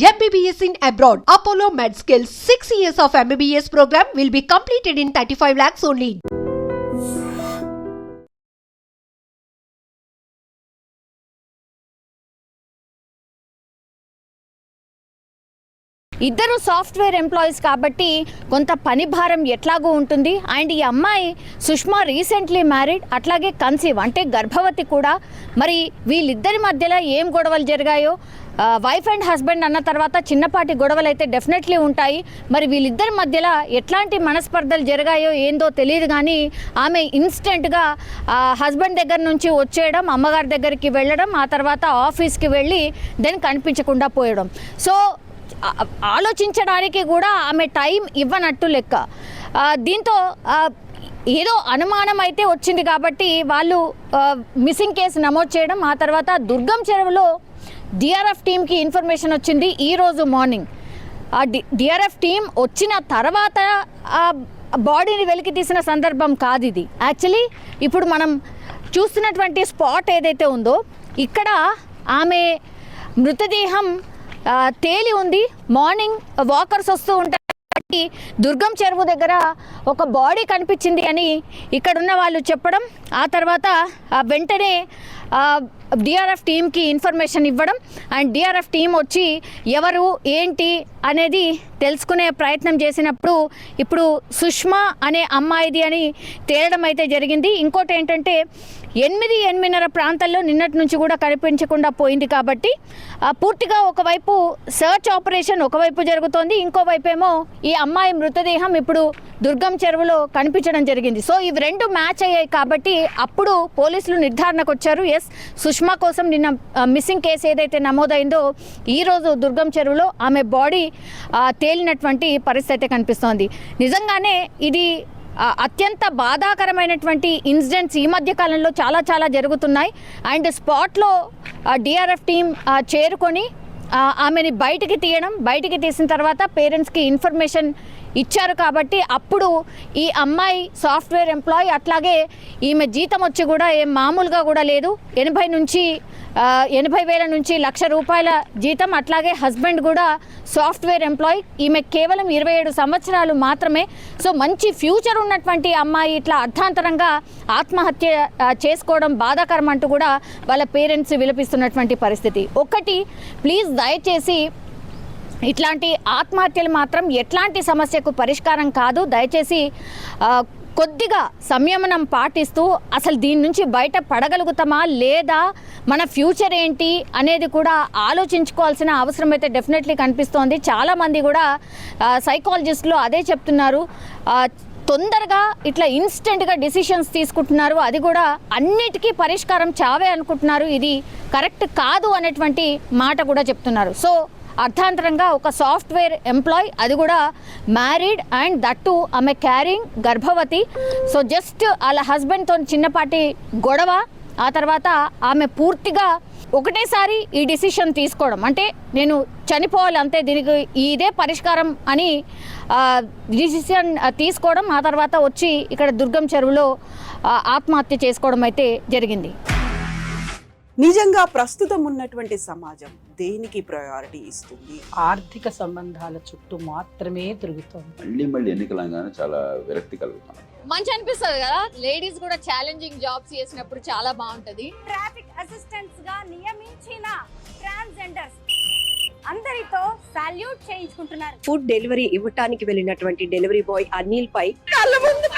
MBBS in abroad. Apollo MedSkill 6 years of MBBS program will be completed in 35 lakhs only. ఇద్దరు software employees కాబట్టి కొంత పని భారం ఎట్లాగూ ఉంటుంది. అండ్ ఈ అమ్మాయి సుష్మా రీసెంట్లీ మ్యారీడ్, అట్లాగే కన్సీవ్ అంటే గర్భవతి కూడా. మరి వీళ్ళిద్దరి మధ్యలో ఏం గొడవలు జరిగాయో, వైఫ్ అండ్ హస్బెండ్ అన్న తర్వాత చిన్నపాటి గొడవలు అయితే డెఫినెట్లీ ఉంటాయి. మరి వీళ్ళిద్దరి మధ్యలో ఎట్లాంటి మనస్పర్ధలు జరిగాయో ఏందో తెలియదు, కానీ ఆమె ఇన్స్టెంట్గా హస్బెండ్ దగ్గర నుంచి వచ్చేయడం, అమ్మగారి దగ్గరికి వెళ్ళడం, ఆ తర్వాత ఆఫీస్కి వెళ్ళి దెన్ కనిపించకుండా పోయడం. సో ఆలోచించడానికి కూడా ఆమె టైం ఇవ్వనట్టు లెక్క. దీంతో ఏదో అనుమానం అయితే వచ్చింది కాబట్టి వాళ్ళు మిస్సింగ్ కేసు నమోదు చేయడం, ఆ తర్వాత దుర్గం చెరువులో డిఆర్ఎఫ్ టీంకి ఇన్ఫర్మేషన్ వచ్చింది ఈరోజు మార్నింగ్. ఆ డిఆర్ఎఫ్ టీం వచ్చిన తర్వాత ఆ బాడీని వెలికి తీసిన సందర్భం కాదు ఇది. యాక్చువల్లీ ఇప్పుడు మనం చూస్తున్నటువంటి స్పాట్ ఏదైతే ఉందో ఇక్కడ ఆమె మృతదేహం తేలి ఉంది. మార్నింగ్ వాకర్స్ వస్తూ ఉంటాయి, దుర్గం చెరువు దగ్గర ఒక బాడీ కనిపించింది అని ఇక్కడున్న వాళ్ళు చెప్పడం, ఆ తర్వాత వెంటనే డిఆర్ఎఫ్ టీంకి ఇన్ఫర్మేషన్ ఇవ్వడం, అండ్ డిఆర్ఎఫ్ టీం వచ్చి ఎవరు ఏంటి అనేది తెలుసుకునే ప్రయత్నం చేసినప్పుడు ఇప్పుడు సుష్మా అనే అమ్మాయిది అని తేలడం అయితే జరిగింది. ఇంకోటి ఏంటంటే 8-8:30 ప్రాంతాల్లో నిన్నటి నుంచి కూడా కనిపించకుండా పోయింది కాబట్టి పూర్తిగా ఒకవైపు సర్చ్ ఆపరేషన్ ఒకవైపు జరుగుతోంది, ఇంకోవైపు ఏమో ఈ అమ్మాయి మృతదేహం ఇప్పుడు దుర్గం చెరువులో కనిపించడం జరిగింది. సో ఇవి రెండు మ్యాచ్ అయ్యాయి కాబట్టి అప్పుడు పోలీసులు నిర్ధారణకు వచ్చారు. ఎస్, సుష్మా కోసం నిన్న మిస్సింగ్ కేసు ఏదైతే నమోదైందో ఈరోజు దుర్గం చెరువులో ఆమె బాడీ తేలినటువంటి పరిస్థితి కనిపిస్తోంది. నిజంగానే ఇది అత్యంత బాధాకరమైనటువంటి ఇన్సిడెంట్స్ ఈ మధ్య కాలంలో చాలా జరుగుతున్నాయి. అండ్ స్పాట్లో డిఆర్ఎఫ్ టీం చేరుకొని ఆమెని బయటికి తీసిన తర్వాత పేరెంట్స్కి ఇన్ఫర్మేషన్ ఇచ్చారు కాబట్టి అప్పుడు ఈ అమ్మాయి సాఫ్ట్వేర్ ఎంప్లాయీ, అట్లాగే ఈమె జీతం వచ్చి కూడా ఏం మామూలుగా కూడా లేదు, 80,000 నుంచి ₹1,00,000 జీతం. అట్లాగే హస్బెండ్ కూడా సాఫ్ట్వేర్ ఎంప్లాయీ, ఈమె కేవలం 27 సంవత్సరాలు మాత్రమే. సో మంచి ఫ్యూచర్ ఉన్నటువంటి అమ్మాయి ఇట్లా అర్ధాంతరంగా ఆత్మహత్య చేసుకోవడం బాధాకరం అంటూ కూడా వాళ్ళ పేరెంట్స్ విలపిస్తున్నటువంటి పరిస్థితి. ఒకటి, ప్లీజ్ దయచేసి ఇట్లాంటి ఆత్మహత్యలు మాత్రం ఎట్లాంటి సమస్యకు పరిష్కారం కాదు. దయచేసి కొద్దిగా సంయమనం పాటిస్తూ అసలు దీని నుంచి బయట పడగలుగుతామా లేదా, మన ఫ్యూచర్ ఏంటి అనేది కూడా ఆలోచించుకోవాల్సిన అవసరం అయితే డెఫినెట్లీ కనిపిస్తోంది. చాలామంది కూడా సైకాలజిస్టులు అదే చెప్తున్నారు, తొందరగా ఇట్లా ఇన్స్టెంట్గా డిసిషన్స్ తీసుకుంటున్నారు, అది కూడా అన్నిటికీ పరిష్కారం చావే అనుకుంటున్నారు. ఇది కరెక్ట్ కాదు అనేటువంటి మాట కూడా చెప్తున్నారు. సో అర్థాంతరంగా ఒక సాఫ్ట్వేర్ ఎంప్లాయీ, అది కూడా మ్యారీడ్, అండ్ దట్టు ఆమె క్యారింగ్, గర్భవతి. సో జస్ట్ వాళ్ళ హస్బెండ్తో చిన్నపాటి గొడవ, ఆ తర్వాత ఆమె పూర్తిగా ఒకటేసారి ఈ డిసిషన్ తీసుకోవడం, అంటే నేను చనిపోవాలి అంతే, దీనికి ఇదే పరిష్కారం అని డిసిషన్ తీసుకోవడం, ఆ తర్వాత వచ్చి ఇక్కడ దుర్గం చెరువులో ఆత్మహత్య చేసుకోవడం అయితే జరిగింది. నిజంగా ప్రస్తుతం ఉన్నటువంటి సమాజం దేనికి ప్రయారిటీ ఇస్తుంది? ఆర్థిక సంబంధాల చుట్టూ మాత్రమే తిరుగుతుంది. మళ్ళీ ఎన్నికలంగానే చాలా విరక్తి కలుగుతాను. మంచి అనిపిస్తుంది కదా, లేడీస్ కూడా ఛాలెంజింగ్ జాబ్స్ చేసినప్పుడు చాలా బాగుంటది. ట్రాఫిక్ అసిస్టెంట్స్ గా నియమించిన ట్రాన్స్జెండర్స్ అందరితో సాల్యూట్ చేయించుకుంటున్నారు. ఫుడ్ డెలివరీ ఇవ్వటానికి వెళ్ళినటువంటి డెలివరీ బాయ్ అనిల్ పై కళ్ళ ముందు